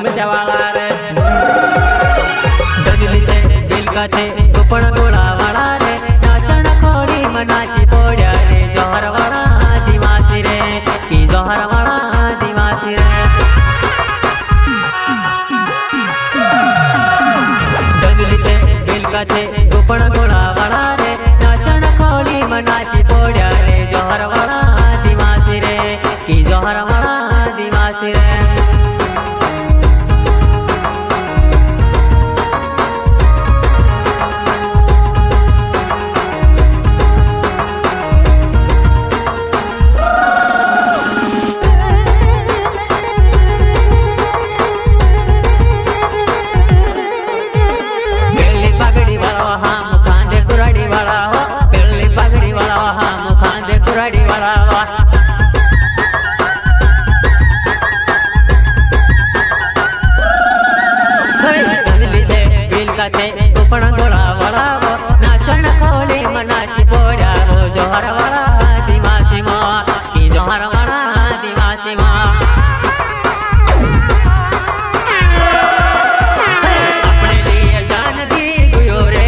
ગુમચાવાળા રે ડગલી છે દિલકા છે ચોપણ ગોળા વાળા રે નાચણ ખોડી મનાચી પોડ્યા રે જોહર વાળા દિવાસી રે કી જોહર વાળા દિવાસી રે ડગલી છે દિલકા છે ચોપણ ગોળા વાળા રે નાચણ ખોડી મનાચી પોડ્યા રે જોહર વાળા દિવાસી રે કી જોહર વાળા દિવાસી રે પણ ગોળા વાળા નાચણ ખોલી મનાચી પોડ્યા જોહર વાળા દિવાસી માં કી જોહર વાળા દિવાસી માં આપણે લીએ જાન દી ગુયો રે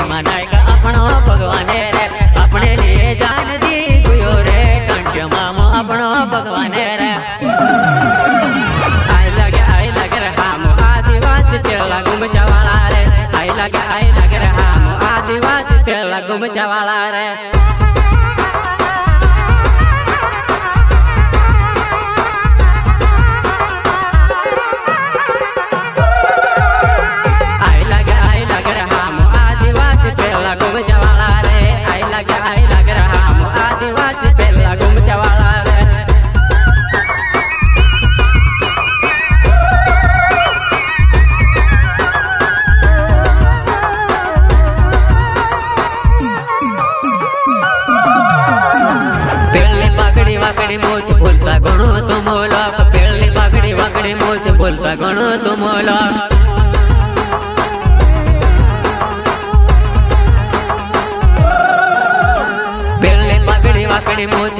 મનાય કા આપણો ભગવાને રે આપણે લીએ જાન દી ગુયો રે કંઠ મામો આપણો ભગવાને રે આઈ લાગે રે હામો આદિવાસી પેલા ગુમચાવાળા રે આઈ લાગે રે હામો આદિવાસી પેલા ગુમચાવાળા રે આઈ લાગે રે હામો આદિવાસી પેલા ગુમચાવાળા રે આઈ લાગે રે હામો આદિવાસી પેલા ગુમચાવાળા રે વાકડી મોચ બોલતા ઘણો તો મોલા પેલી વાકડી મોચ બોલતા ઘણો તો મોલા પેલી વાકડી મોચ